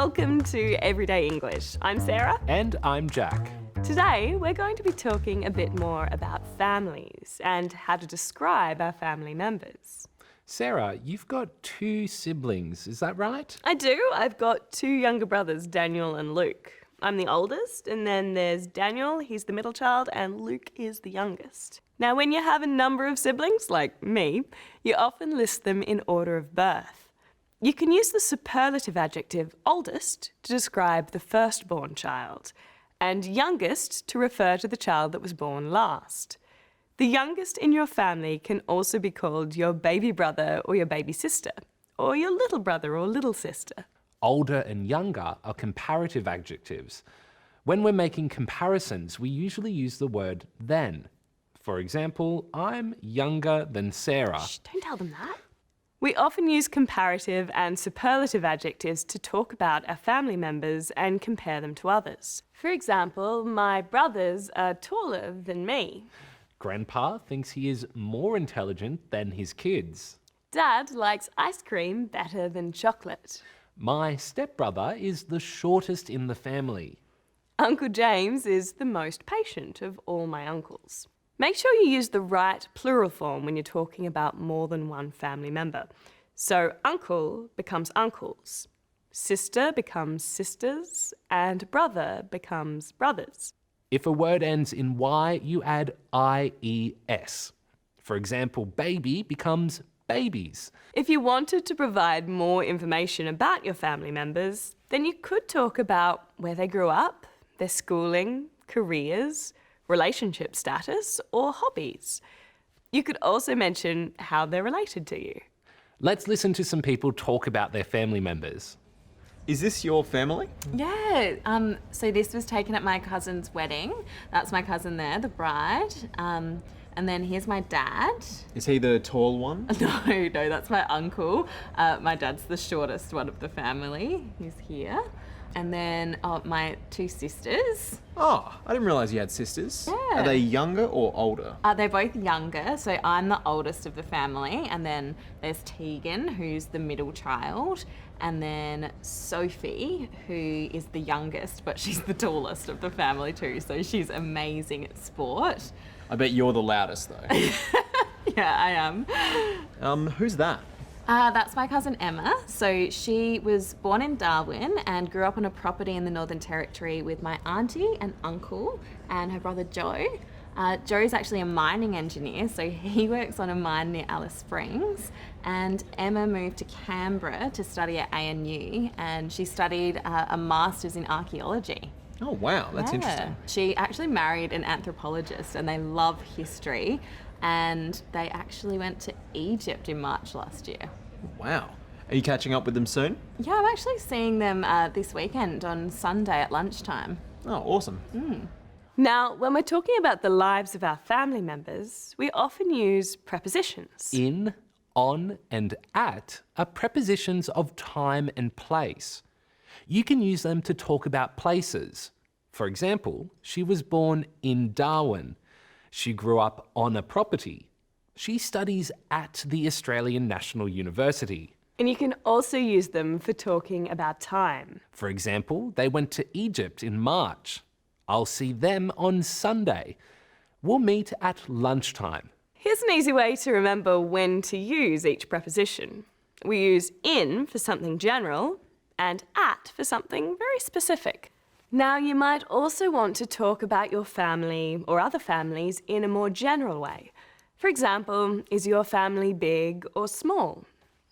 Welcome to Everyday English. I'm Sarah. And I'm Jack. Today we're going to be talking a bit more about families and how to describe our family members. Sarah, you've got 2 siblings, is that right? I do. I've got 2 younger brothers, Daniel and Luke. I'm the oldest, and then there's Daniel, he's the middle child, and Luke is the youngest. Now, when you have a number of siblings, like me, you often list them in order of birth. You can use the superlative adjective oldest to describe the firstborn child, and youngest to refer to the child that was born last. The youngest in your family can also be called your baby brother or your baby sister, or your little brother or little sister. Older and younger are comparative adjectives. When we're making comparisons, we usually use the word than. For example, I'm younger than Sarah. Shh, don't tell them that. We often use comparative and superlative adjectives to talk about our family members and compare them to others. For example, my brothers are taller than me. Grandpa thinks he is more intelligent than his kids. Dad likes ice cream better than chocolate. My stepbrother is the shortest in the family. Uncle James is the most patient of all my uncles. Make sure you use the right plural form when you're talking about more than one family member. So uncle becomes uncles, sister becomes sisters, and brother becomes brothers. If a word ends in Y, you add IES. For example, baby becomes babies. If you wanted to provide more information about your family members, then you could talk about where they grew up, their schooling, careers, relationship status, or hobbies. You could also mention how they're related to you. Let's listen to some people talk about their family members. Is this your family? Yeah, so this was taken at my cousin's wedding. That's my cousin there, the bride. And then here's my dad. Is he the tall one? No, that's my uncle. My dad's the shortest one of the family. He's here. And then my 2 sisters. Oh, I didn't realise you had sisters. Yeah. Are they younger or older? They're both younger, so I'm the oldest of the family. And then there's Tegan, who's the middle child. And then Sophie, who is the youngest, but she's the tallest of the family too. So she's amazing at sport. I bet you're the loudest though. Yeah, I am. Who's that? That's my cousin Emma. So she was born in Darwin and grew up on a property in the Northern Territory with my auntie and uncle and her brother Joe. Joe's actually a mining engineer, so he works on a mine near Alice Springs. And Emma moved to Canberra to study at ANU, and she studied a master's in archaeology. Oh wow, that's interesting. She actually married an anthropologist, and they love history. And they actually went to Egypt in March last year. Wow. Are you catching up with them soon? Yeah, I'm actually seeing them this weekend on Sunday at lunchtime. Oh, awesome. Now, when we're talking about the lives of our family members, we often use prepositions. In, on, and at are prepositions of time and place. You can use them to talk about places. For example, she was born in Darwin. She grew up on a property. She studies at the Australian National University. And you can also use them for talking about time. For example, they went to Egypt in March. I'll see them on Sunday. We'll meet at lunchtime. Here's an easy way to remember when to use each preposition. We use in for something general and at for something very specific. Now, you might also want to talk about your family or other families in a more general way. For example, is your family big or small?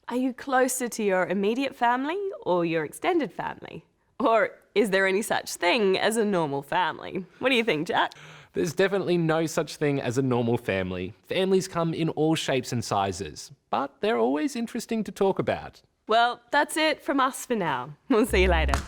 Are you closer to your immediate family or your extended family? Or is there any such thing as a normal family? What do you think, Jack? There's definitely no such thing as a normal family. Families come in all shapes and sizes, but they're always interesting to talk about. Well, that's it from us for now. We'll see you later.